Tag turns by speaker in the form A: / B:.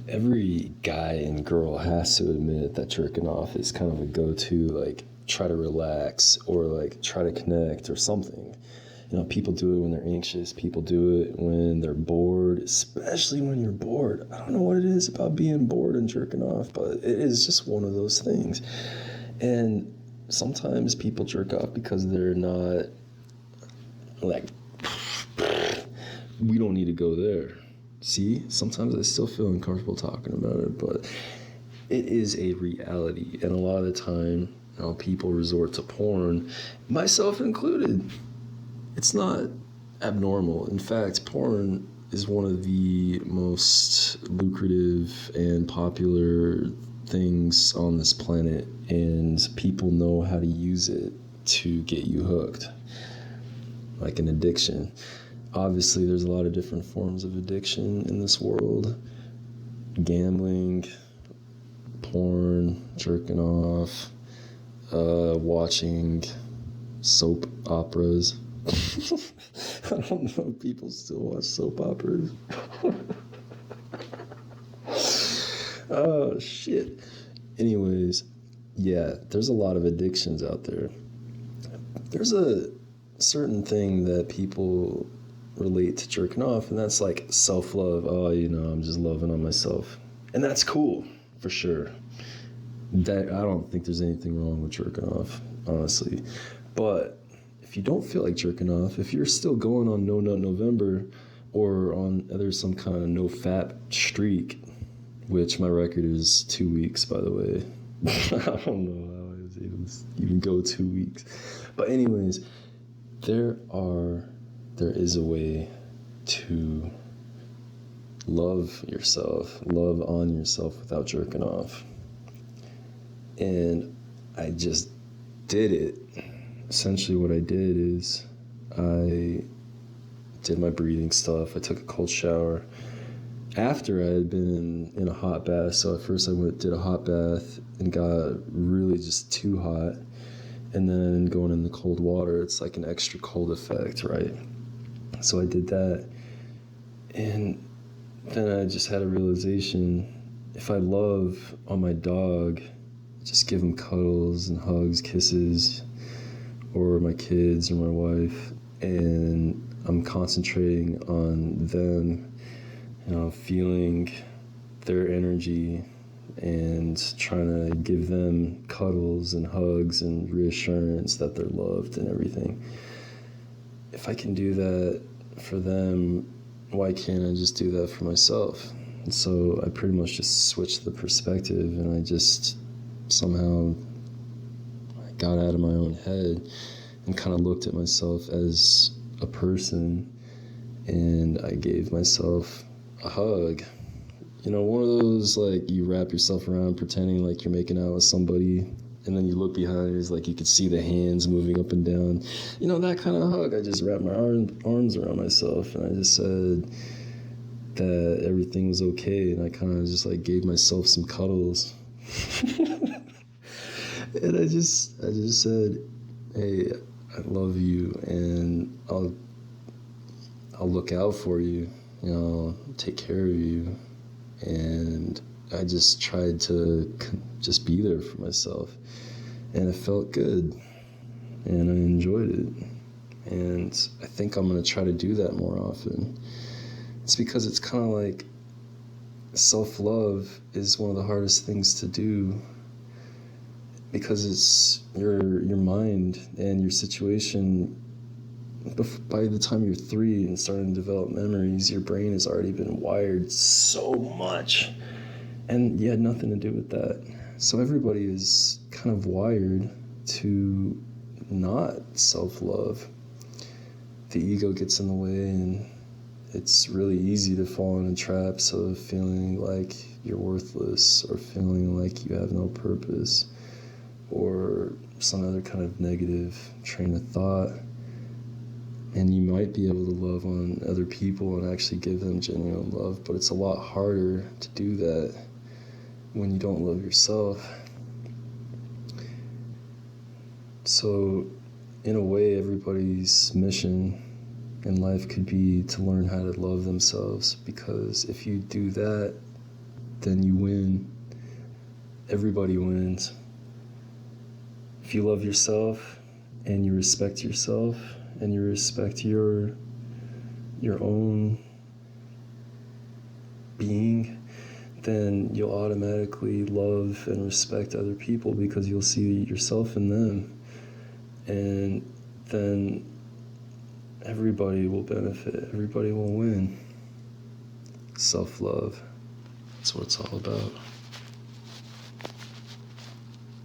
A: every guy and girl has to admit that jerking off is kind of a go-to, like, try to relax or, like, try to connect or something. You know, people do it when they're anxious. People do it when they're bored, especially when you're bored. I don't know what it is about being bored and jerking off, but it is just one of those things. And sometimes people jerk off because they're not, like, we don't need to go there. See, sometimes I still feel uncomfortable talking about it, but it is a reality. And a lot of the time, you know, people resort to porn, myself included. It's not abnormal. In fact, porn is one of the most lucrative and popular things on this planet, and people know how to use it to get you hooked, like an addiction. Obviously, there's a lot of different forms of addiction in this world. Gambling, porn, jerking off, watching soap operas. I don't know if people still watch soap operas. Oh, shit. Anyways, yeah, there's a lot of addictions out there. There's a certain thing that people relate to jerking off, and that's like self-love. Oh, you know, I'm just loving on myself. And that's cool, for sure. That I don't think there's anything wrong with jerking off, honestly. But if you don't feel like jerking off, if you're still going on No Nut November or on there's some kind of no fap streak, which my record is 2 weeks, by the way. I don't know how I was able to even go 2 weeks. But anyways, there is a way to love yourself, love on yourself without jerking off. And I just did it. Essentially what I did is I did my breathing stuff. I took a cold shower after I had been in a hot bath. So at first I did a hot bath and got really just too hot. And then going in the cold water, it's like an extra cold effect, right? So I did that. And then I just had a realization, if I love on my dog, just give him cuddles and hugs, kisses, or my kids or my wife, and I'm concentrating on them, you know, feeling their energy and trying to give them cuddles and hugs and reassurance that they're loved and everything. If I can do that for them, why can't I just do that for myself? And so I pretty much just switched the perspective, and I just somehow got out of my own head and kind of looked at myself as a person, and I gave myself a hug. You know, one of those, like, you wrap yourself around pretending like you're making out with somebody, and then you look behind, it's like you could see the hands moving up and down. You know, that kind of hug. I just wrapped my arms around myself, and I just said that everything was okay, and I kind of just, like, gave myself some cuddles. And I just said, hey, I love you, and I'll look out for you, you know, take care of you. And I just tried to just be there for myself, and it felt good, and I enjoyed it. And I think I'm going to try to do that more often. It's because it's kind of like self-love is one of the hardest things to do, because it's your mind and your situation. By the time you're 3 and starting to develop memories, your brain has already been wired so much, and you had nothing to do with that. So everybody is kind of wired to not self-love. The ego gets in the way, and it's really easy to fall into traps of feeling like you're worthless, or feeling like you have no purpose, or some other kind of negative train of thought. And you might be able to love on other people and actually give them genuine love, but it's a lot harder to do that when you don't love yourself. So, in a way, everybody's mission in life could be to learn how to love themselves, because if you do that, then you win. Everybody wins. If you love yourself and you respect yourself and you respect your own being, then you'll automatically love and respect other people because you'll see yourself in them. And then everybody will benefit. Everybody will win. Self-love. That's what it's all about.